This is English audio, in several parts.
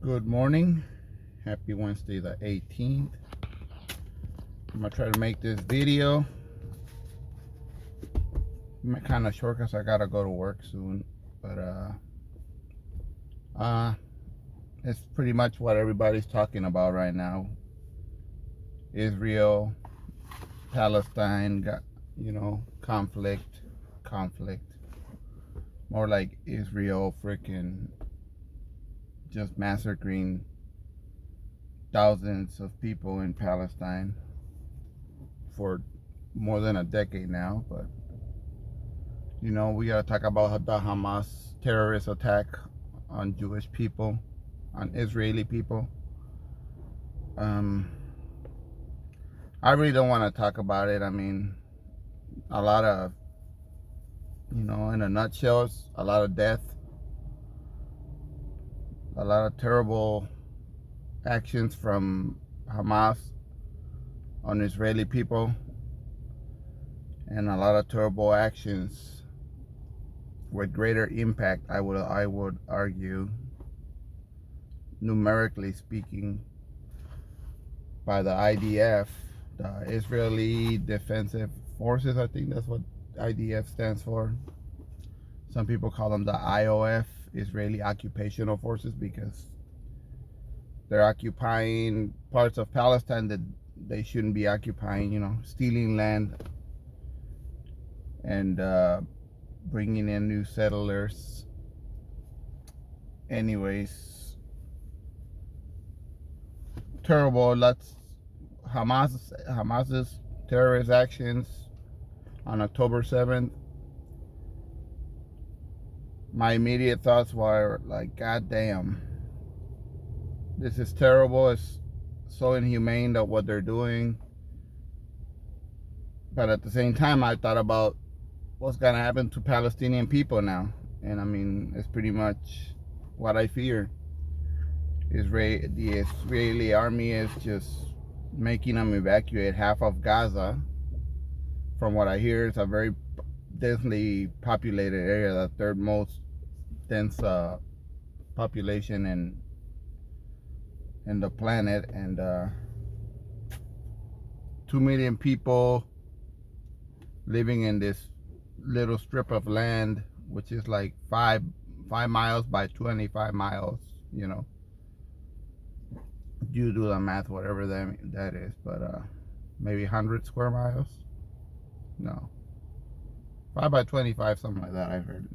Good morning. Happy Wednesday the 18th. I'm gonna try to make this video kind of short because I gotta go to work soon. But it's pretty much what everybody's talking about right now. Israel, Palestine, conflict. More like Israel freaking just massacring thousands of people in Palestine for more than a decade now. But we gotta talk about the Hamas terrorist attack on Jewish people, on Israeli people. I really don't want to talk about it. I mean, a lot of, in a nutshell, it's a lot of death, a lot of terrible actions from Hamas on Israeli people, and a lot of terrible actions with greater impact, I would argue, numerically speaking, by the IDF, the Israeli Defensive Forces. I think that's what IDF stands for. Some people call them the IOF, Israeli Occupational Forces, because they're occupying parts of Palestine that they shouldn't be occupying, stealing land and bringing in new settlers. Anyways, terrible. Hamas's terrorist actions on October 7th. My immediate thoughts were like, God damn, this is terrible. It's so inhumane that what they're doing. But at the same time, I thought about what's gonna happen to Palestinian people now. And I mean, it's pretty much what I fear. The Israeli army is just making them evacuate half of Gaza. From what I hear, it's a very densely populated area, the third most dense population in the planet, and 2 million people living in this little strip of land, which is like 5 miles by 25 miles. You do the math, whatever that is, but maybe 100 square miles. No, 5 by 25, something like that. I've heard.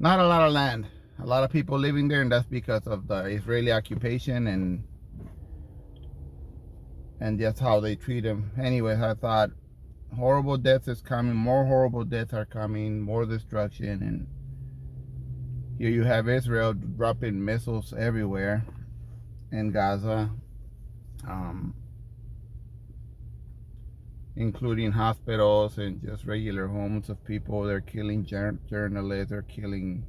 Not a lot of land, a lot of people living there, and that's because of the Israeli occupation and that's how they treat them. Anyways, I thought horrible deaths is coming, more horrible deaths are coming, more destruction, and here you have Israel dropping missiles everywhere in Gaza, including hospitals and just regular homes of people. They're killing journalists, they're killing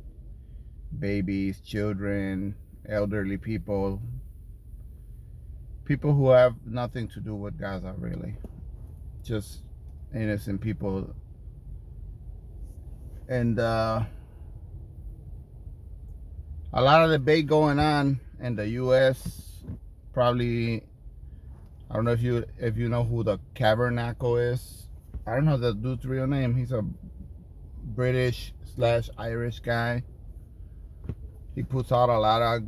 babies, children, elderly people who have nothing to do with Gaza, really. Just innocent people. And a lot of debate going on in the U.S. Probably, I don't know if you know who the Tabernacle is. I don't know the dude's real name. He's a British/Irish guy. He puts out a lot of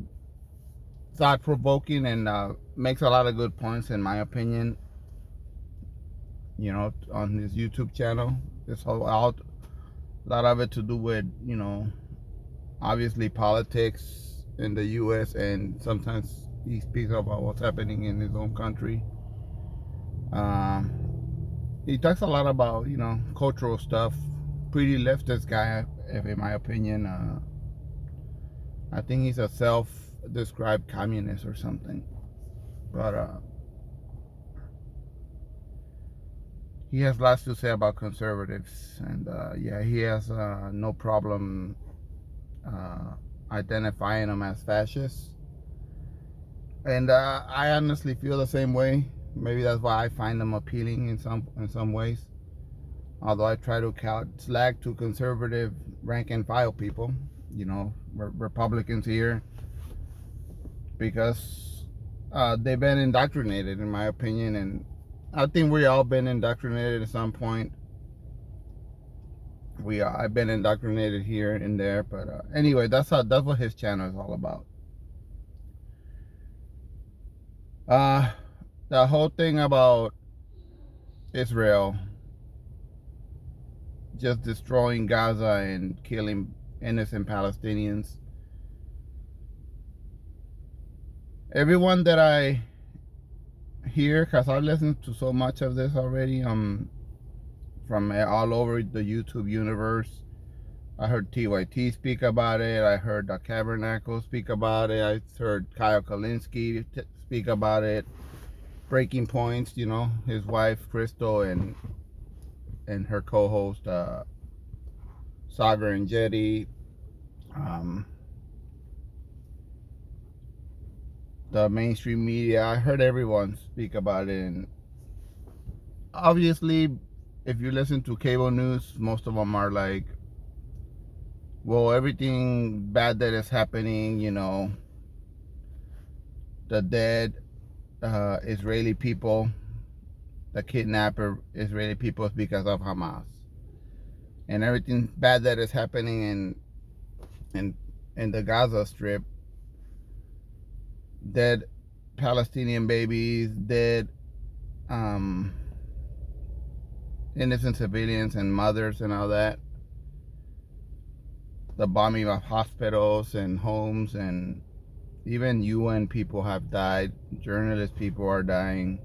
thought-provoking and makes a lot of good points, in my opinion. On his YouTube channel. A lot of it to do with, obviously politics in the U.S., and sometimes he speaks about what's happening in his own country. He talks a lot about, cultural stuff. Pretty leftist guy, in my opinion. I think he's a self-described communist or something. But he has lots to say about conservatives. And yeah, he has no problem identifying them as fascists. And I honestly feel the same way. Maybe that's why I find them appealing in some ways. Although I try to slag to conservative rank and file people, Republicans here, because they've been indoctrinated, in my opinion, and I think we all been indoctrinated at some point. I've been indoctrinated here and there, but anyway, that's what his channel is all about. The whole thing about Israel just destroying Gaza and killing innocent Palestinians. Everyone that I hear, because I listened to so much of this already, from all over the YouTube universe. I heard TYT speak about it. I heard the Tabernacle speak about it. I heard Kyle Kalinske speak about it. Breaking Points, you know, his wife Crystal and her co-host Sagar and Jetty. The mainstream media, I heard everyone speak about it, and obviously if you listen to cable news, most of them are like, well, everything bad that is happening, you know, the dead Israeli people, the kidnapper Israeli people is because of Hamas, and everything bad that is happening in the Gaza Strip, dead Palestinian babies, dead innocent civilians and mothers and all that, the bombing of hospitals and homes, and even UN people have died, journalist people are dying.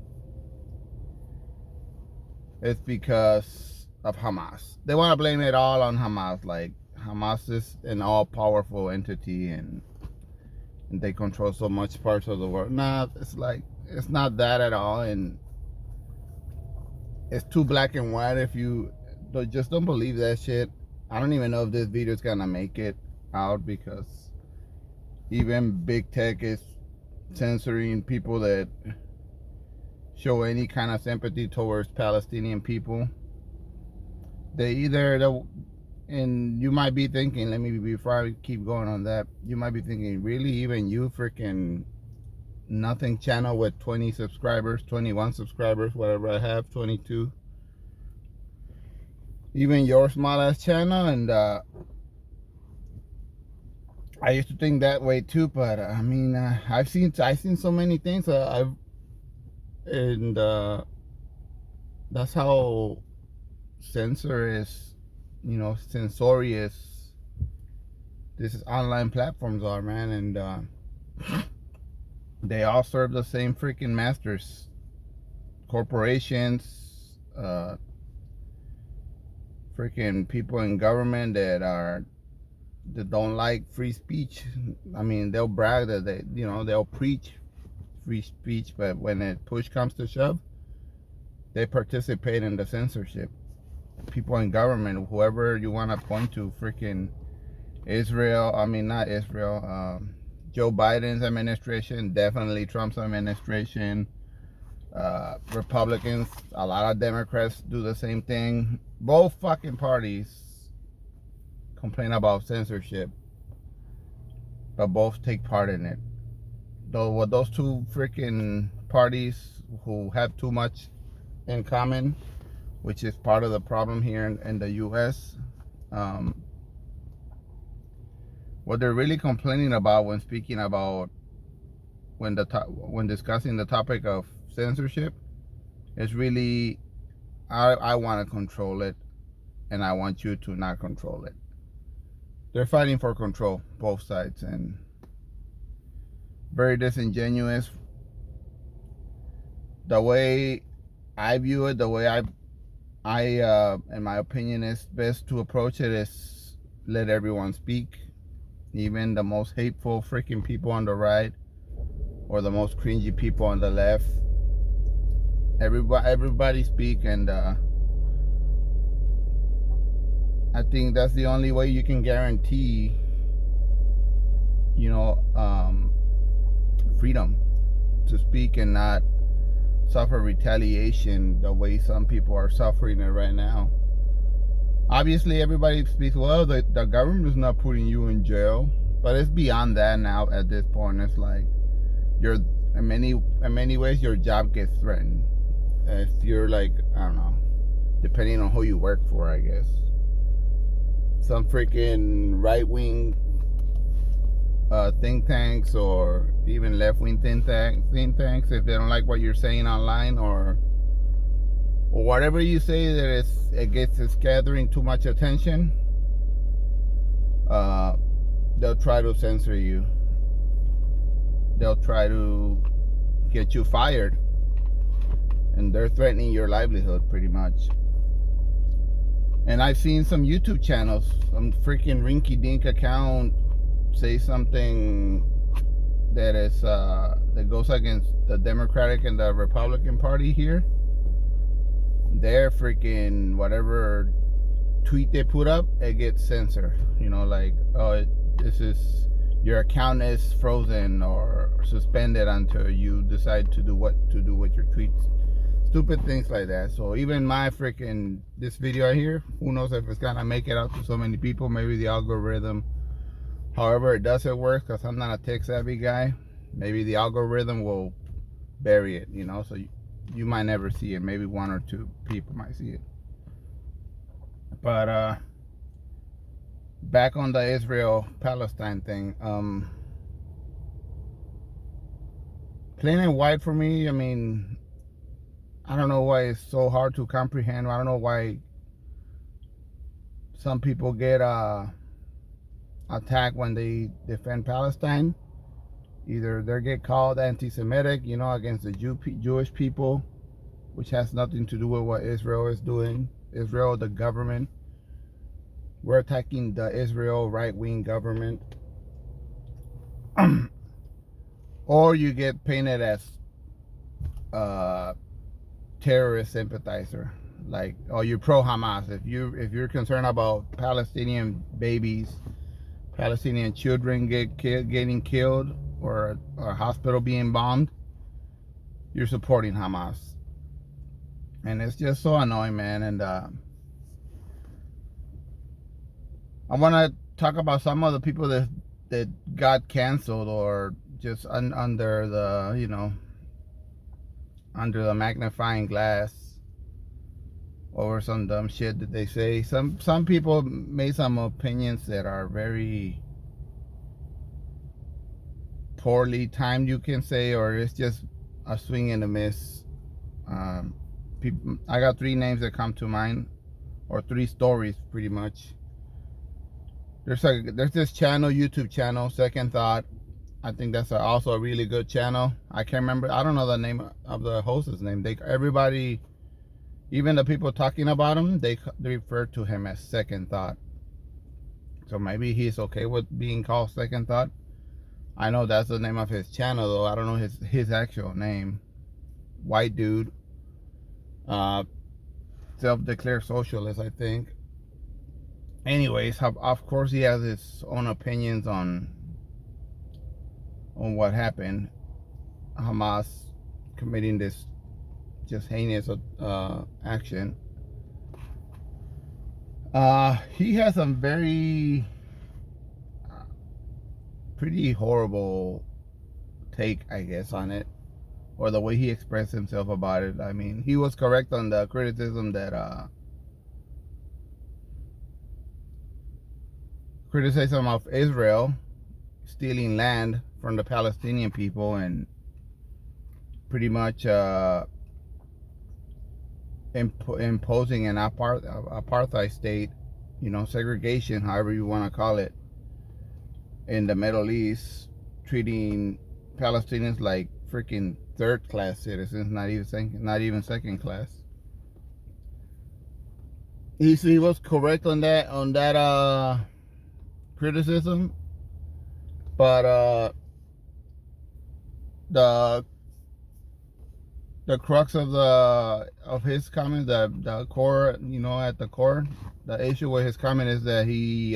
It's because of Hamas. They want to blame it all on Hamas, like Hamas is an all-powerful entity and they control so much parts of the world. Nah, it's like, it's not that at all, and it's too black and white. If you just don't believe that shit. I don't even know if this video is gonna make it out, because even big tech is censoring people that show any kind of sympathy towards Palestinian people. And you might be thinking, let me, before I keep going on that, you might be thinking, really, even you freaking nothing channel with 20 subscribers, 21 subscribers, whatever I have, 22, even your small ass channel? And I used to think that way too, but I mean, I've seen so many things. That's how censorious these online platforms are, man. And they all serve the same freaking masters, corporations, freaking people in government that don't like free speech. I mean, they'll brag that they'll preach free speech, but when it push comes to shove, they participate in the censorship. People in government, whoever you want to point to, freaking not Israel, Joe Biden's administration, definitely Trump's administration, Republicans, a lot of Democrats do the same thing. Both fucking parties complain about censorship, but both take part in it. Though those two freaking parties who have too much in common, which is part of the problem here in the U.S. What they're really complaining about when discussing the topic of censorship is really, I want to control it, and I want you to not control it. They're fighting for control, both sides, and very disingenuous. The way I view it, the way I in my opinion, is best to approach it is let everyone speak, even the most hateful freaking people on the right or the most cringy people on the left. Everybody speak, and I think that's the only way you can guarantee, freedom to speak and not suffer retaliation the way some people are suffering it right now. Obviously, everybody speaks, well, the government is not putting you in jail, but it's beyond that now at this point. It's like, your in many ways your job gets threatened if you're like, I don't know, depending on who you work for, I guess. Some freaking right-wing think tanks, or even left-wing think tanks, if they don't like what you're saying online, or whatever you say that it's gathering too much attention, they'll try to censor you. They'll try to get you fired, and they're threatening your livelihood pretty much. And I've seen some YouTube channels, some freaking rinky-dink account say something that is that goes against the Democratic and the Republican Party here. Their freaking whatever tweet they put up, it gets censored. You know, like, oh, this is, your account is frozen or suspended until you decide to do what to do with your tweets. Stupid things like that. So even my freaking, this video right here, who knows if it's gonna make it out to so many people. Maybe the algorithm, however it doesn't work, because I'm not a tech savvy guy, maybe the algorithm will bury it, you know, so you might never see it. Maybe one or two people might see it. But back on the Israel-Palestine thing, plain and white for me. I mean, I don't know why it's so hard to comprehend. I don't know why some people get attacked when they defend Palestine. Either they get called anti-Semitic, you know, against the Jewish people, which has nothing to do with what Israel is doing. Israel, the government, we're attacking the Israel right-wing government. Or you get painted as terrorist sympathizer, like, oh, you're pro-Hamas. If you're concerned about Palestinian babies, Palestinian children getting killed, or a hospital being bombed, you're supporting Hamas. And it's just so annoying, man. And I want to talk about some of the people that got canceled, or just under the, you know, under the magnifying glass over some dumb shit that they say. Some people made some opinions that are very poorly timed, you can say, or it's just a swing and a miss. People, I got three names that come to mind, or three stories pretty much. There's this channel, YouTube channel, Second Thought. I think that's also a really good channel. I can't remember, I don't know the name of the host's name. Everybody, even the people talking about him, they refer to him as Second Thought. So maybe he's okay with being called Second Thought. I know that's the name of his channel, though. I don't know his actual name. White dude. Self-declared socialist, I think. Anyways, of course he has his own opinions on what happened. Hamas committing this just heinous action. He has some very pretty horrible take, I guess, on it, or the way he expressed himself about it. I mean, he was correct on the criticism that criticism of Israel stealing land from the Palestinian people and pretty much imposing an apartheid state, you know, segregation, however you want to call it, in the Middle East, treating Palestinians like freaking third-class citizens, not even second class. He was correct on that criticism, but the crux of his comment, the core, you know, at the core, the issue with his comment is that he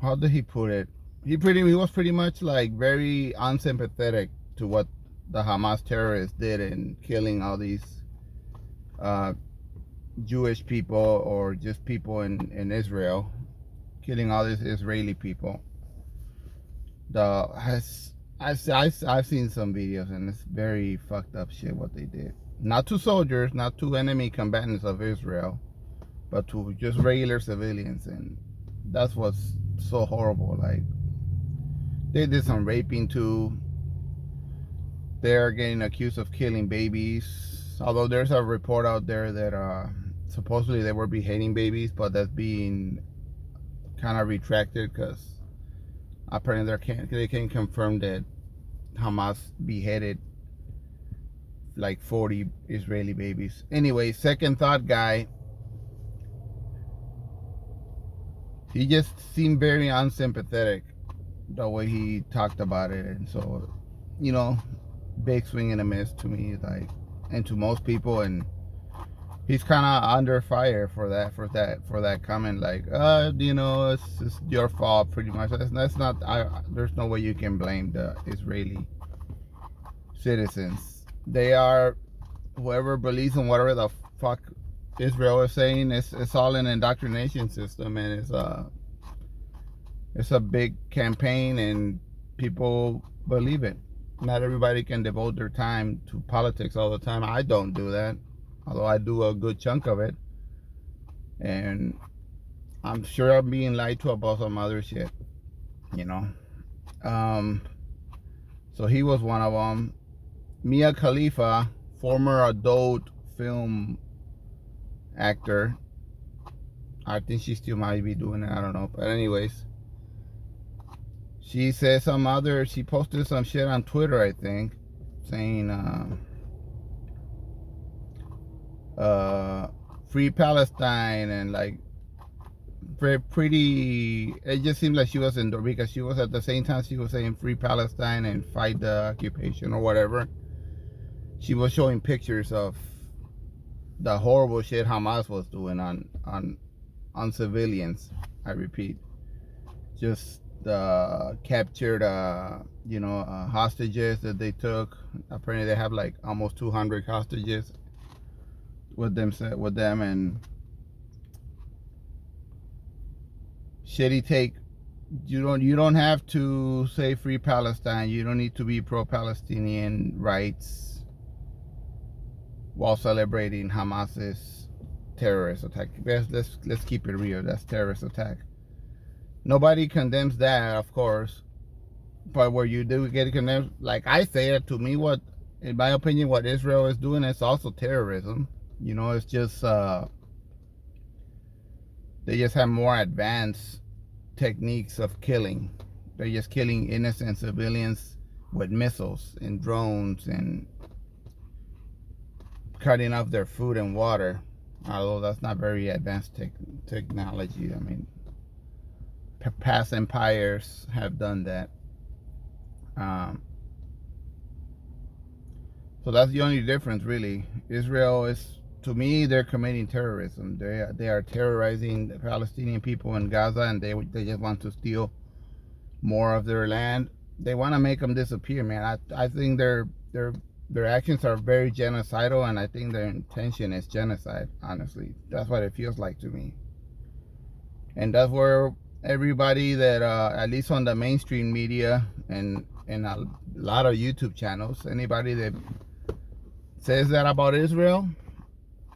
how did he put it? He was pretty much like very unsympathetic to what the Hamas terrorists did in killing all these Jewish people, or just people in Israel, killing all these Israeli people. The has I've seen some videos, and it's very fucked up shit what they did. Not to soldiers, not to enemy combatants of Israel, but to just regular civilians, and that's what's so horrible. Like, they did some raping too. They're getting accused of killing babies. Although there's a report out there that supposedly they were beheading babies, but that's being kind of retracted because apparently they can confirm that Hamas beheaded like 40 Israeli babies. Anyway, second thought guy, he just seemed very unsympathetic the way he talked about it, and so, you know, big swing and a miss to me, like, and to most people, and he's kind of under fire for that comment, like, you know, it's your fault, pretty much. That's not. There's no way you can blame the Israeli citizens. They are, whoever believes in whatever the fuck Israel is saying, it's all an indoctrination system, and it's a big campaign, and people believe it. Not everybody can devote their time to politics all the time. I don't do that, although I do a good chunk of it, and I'm sure I'm being lied to about some other shit, you know. So he was one of them. Mia Khalifa, former adult film actor, I think she still might be doing it, I don't know, but anyways, she said she posted some shit on Twitter, I think, saying free Palestine, and like, pretty, it just seemed like she was because she was, at the same time she was saying free Palestine and fight the occupation or whatever, she was showing pictures of the horrible shit Hamas was doing on civilians. I repeat, just captured hostages that they took. Apparently they have like almost 200 hostages with them, and shitty take. You don't have to say free Palestine. You don't need to be pro-Palestinian rights while celebrating Hamas's terrorist attack. Let's keep it real. That's terrorist attack. Nobody condemns that, of course, but where you do get condemned, like I say it, to me, in my opinion, what Israel is doing is also terrorism. You know, it's just they just have more advanced techniques of killing. They're just killing innocent civilians with missiles and drones and cutting off their food and water, although that's not very advanced technology. I mean, past empires have done that. So that's the only difference, really. Israel is, to me, they're committing terrorism. They are terrorizing the Palestinian people in Gaza, and they just want to steal more of their land. They want to make them disappear, man. I think their actions are very genocidal, and I think their intention is genocide, honestly. That's what it feels like to me. And that's where everybody that, at least on the mainstream media and a lot of YouTube channels, anybody that says that about Israel,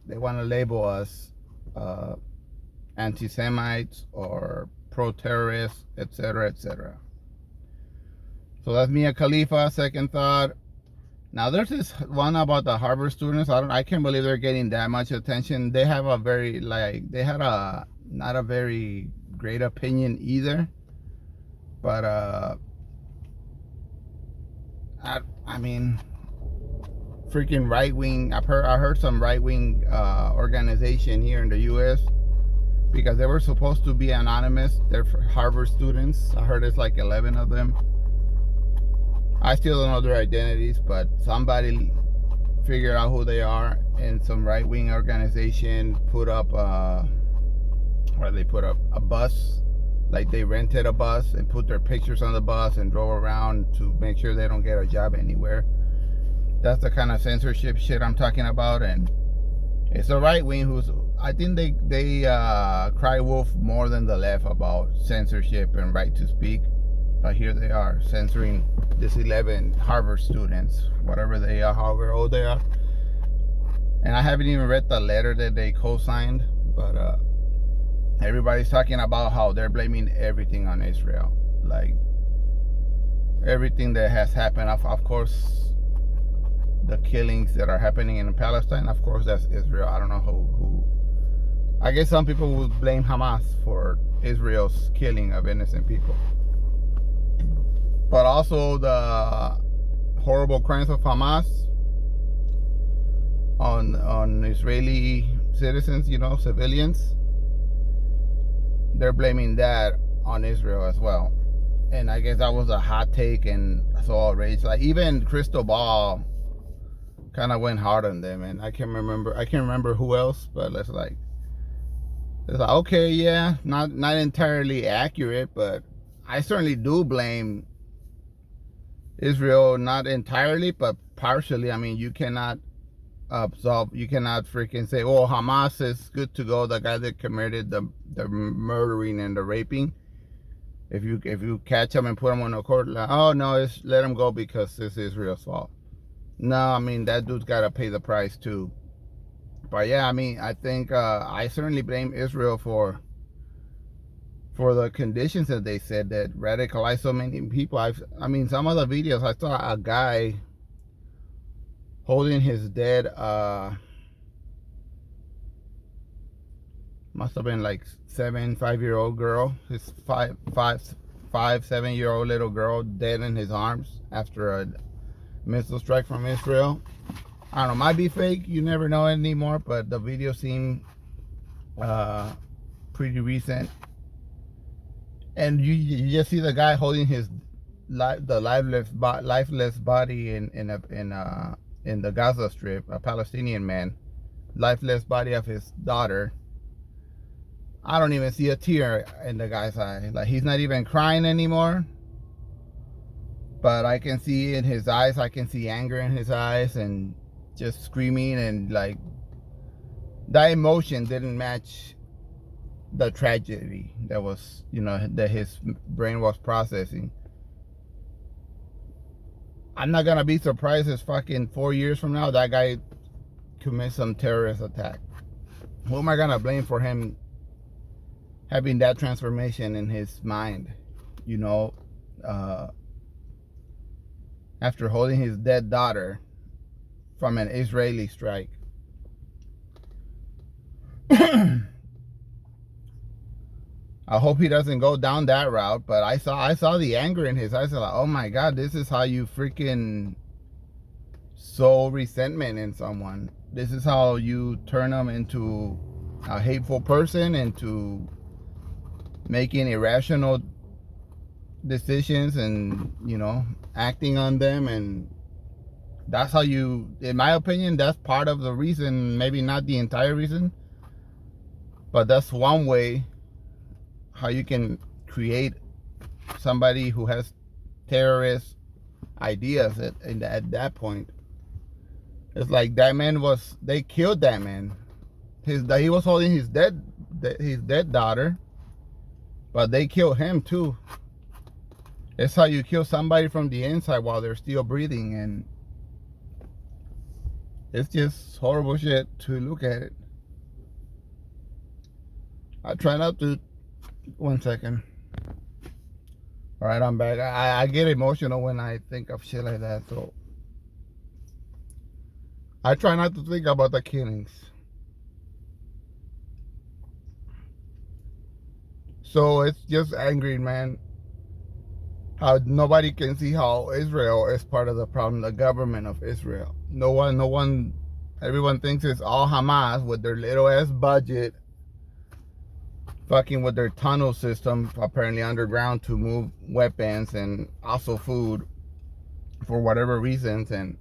they want to label us anti-Semites or pro-terrorists, etc., etc. So that's Mia Khalifa. Second thought. Now there's this one about the Harvard students. I can't believe they're getting that much attention. They have not a very great opinion either. But I mean, freaking right wing. I heard some right wing organization here in the U.S. because they were supposed to be anonymous. They're Harvard students. I heard it's like 11 of them. I still don't know their identities, but somebody figured out who they are, and some right-wing organization put up a bus, like they rented a bus and put their pictures on the bus and drove around to make sure they don't get a job anywhere. That's the kind of censorship shit I'm talking about, and it's the right-wing I think they cry wolf more than the left about censorship and right to speak. But here they are censoring this 11 Harvard students, whatever they are, however old they are. And I haven't even read the letter that they co-signed, but everybody's talking about how they're blaming everything on Israel. Like, everything that has happened, of course, the killings that are happening in Palestine, of course, that's Israel. I don't know who. I guess some people would blame Hamas for Israel's killing of innocent people. But also the horrible crimes of Hamas on Israeli citizens, civilians. They're blaming that on Israel as well. And I guess that was a hot take and so outraged. Like, even Crystal Ball kind of went hard on them, and I can't remember who else, but it's like okay, yeah, not entirely accurate, but I certainly do blame Israel, not entirely, but partially. I mean, you cannot freaking say, oh, Hamas is good to go, the guy that committed the murdering and the raping. If you catch him and put him on a court, like, oh no, let him go because it's Israel's fault. No, I mean, that dude's got to pay the price too. But yeah, I mean, I think I certainly blame Israel for the conditions that they said that radicalized so many people. I mean, some of the videos, I saw a guy holding his dead, must have been like 5-year-old girl, his 7-year-old little girl, dead in his arms after a missile strike from Israel. I don't know, might be fake, you never know anymore, but the video seemed pretty recent. And you just see the guy holding the lifeless body in the Gaza Strip, a Palestinian man, lifeless body of his daughter. I don't even see a tear in the guy's eye. Like, he's not even crying anymore. But I can see in his eyes, I can see anger in his eyes and just screaming, and like, that emotion didn't match the tragedy that was, that his brain was processing. I'm not gonna be surprised if fucking 4 years from now that guy commits some terrorist attack. Who am I gonna blame for him having that transformation in his mind? After holding his dead daughter from an Israeli strike. I hope he doesn't go down that route, but I saw the anger in his eyes. Like, oh my God, this is how you freaking sow resentment in someone. This is how you turn them into a hateful person, into making irrational decisions and, acting on them. And that's how you, in my opinion, that's part of the reason, maybe not the entire reason, but that's one way how you can create somebody who has terrorist ideas at that point. It's like that man they killed that man. He was holding his dead daughter, but they killed him too. It's how you kill somebody from the inside while they're still breathing, and it's just horrible shit to look at it. I try not to. 1 second. All right, I'm back. I get emotional when I think of shit like that, so I try not to think about the killings. So it's just angry, man, how nobody can see how Israel is part of the problem, the government of Israel. No one, everyone thinks it's all Hamas with their little ass budget, fucking with their tunnel system, apparently underground, to move weapons and also food for whatever reasons. And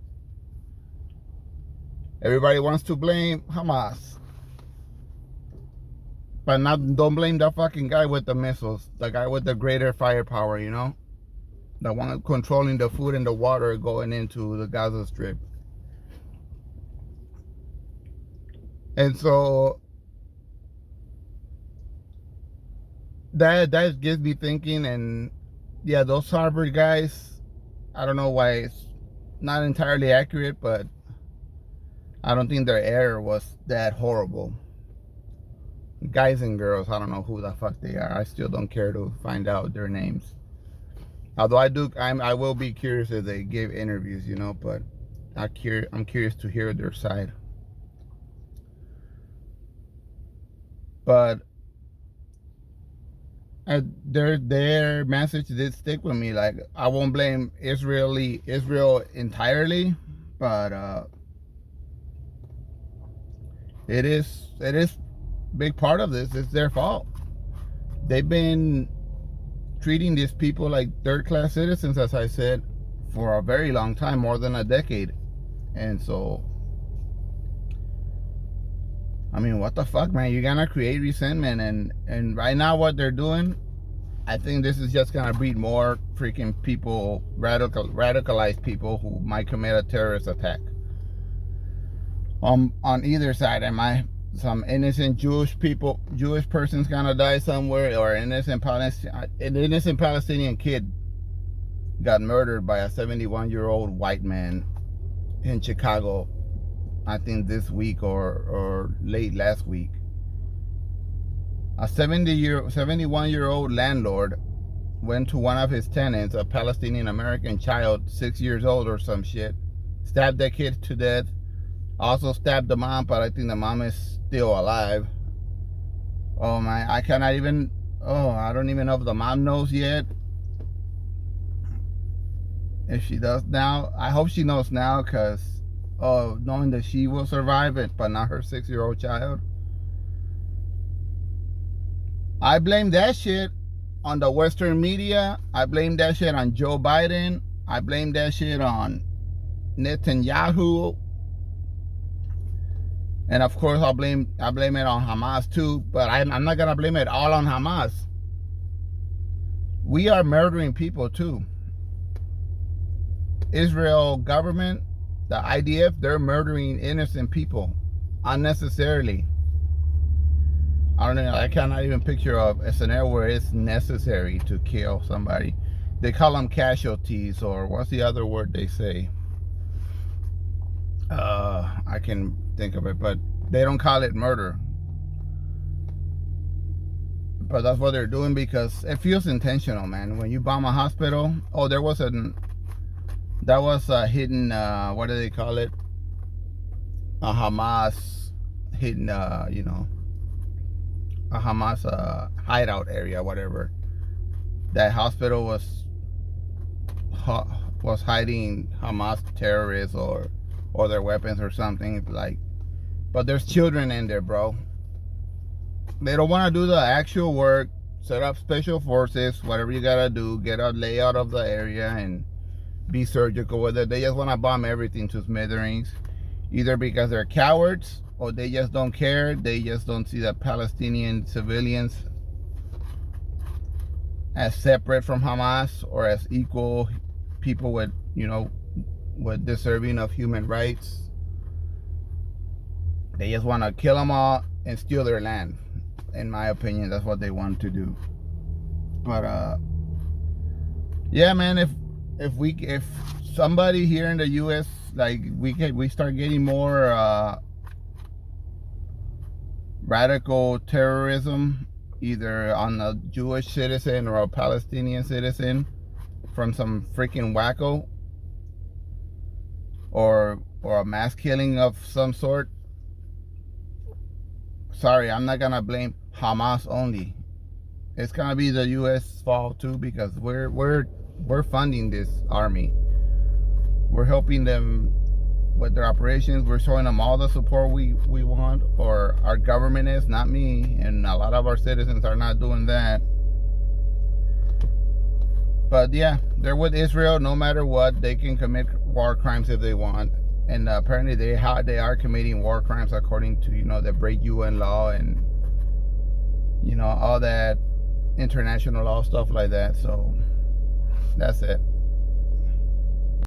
everybody wants to blame Hamas, but don't blame the fucking guy with the missiles, the guy with the greater firepower, the one controlling the food and the water going into the Gaza Strip. And so that gets me thinking, and yeah, those Harvard guys, I don't know why it's not entirely accurate, but I don't think their error was that horrible. Guys and girls, I don't know who the fuck they are. I still don't care to find out their names. Although I will be curious if they give interviews, you know, but I'm curious to hear their side. But their message did stick with me. Like, I won't blame Israel entirely, but it is big part of this. It's their fault. They've been treating these people like third-class citizens, as I said, for a very long time, more than a decade. And so, I mean, what the fuck, man? You're gonna create resentment, and right now what they're doing, I think this is just gonna breed more freaking people, radicalized people who might commit a terrorist attack. On either side, some innocent Jewish person's gonna die somewhere, or an innocent Palestinian kid got murdered by a 71-year-old white man in Chicago, I think this week or late last week. A 71-year-old landlord went to one of his tenants, a Palestinian American child, 6 years old or some shit, stabbed that kid to death, also stabbed the mom, but I think the mom is still alive. Oh my, I don't even know if the mom knows yet. If she does now, I hope she knows now, because knowing that she will survive it, but not her 6-year-old child. I blame that shit on the Western media. I blame that shit on Joe Biden. I blame that shit on Netanyahu. And of course, I blame it on Hamas too, but I'm not gonna blame it all on Hamas. We are murdering people too. Israel government, the IDF, they're murdering innocent people unnecessarily. I don't know, I cannot even picture a scenario where it's necessary to kill somebody. They call them casualties, or what's the other word they say? I can think of it, but they don't call it murder. But that's what they're doing, because it feels intentional, man. When you bomb a hospital, that was a hidden, what do they call it? A Hamas hidden, a Hamas hideout area, whatever. That hospital was hiding Hamas terrorists or their weapons or something, like. But there's children in there, bro. They don't want to do the actual work, set up special forces, whatever you gotta do, get a layout of the area and be surgical with it. They just want to bomb everything to smithereens, either because they're cowards or they just don't care. They just don't see the Palestinian civilians as separate from Hamas or as equal people with deserving of human rights. They just want to kill them all and steal their land. In my opinion, that's what they want to do. But yeah, man, if somebody here in the U.S., like, we start getting more radical terrorism, either on a Jewish citizen or a Palestinian citizen, from some freaking wacko, or a mass killing of some sort. Sorry, I'm not gonna blame Hamas only. It's gonna be the U.S. fault too, because we're funding this army. We're helping them with their operations. We're showing them all the support we want, or our government is, not me, and a lot of our citizens are not doing that. But yeah, they're with Israel no matter what. They can commit war crimes if they want. And apparently they are committing war crimes according to, they break UN law and, all that international law stuff like that. So that's it.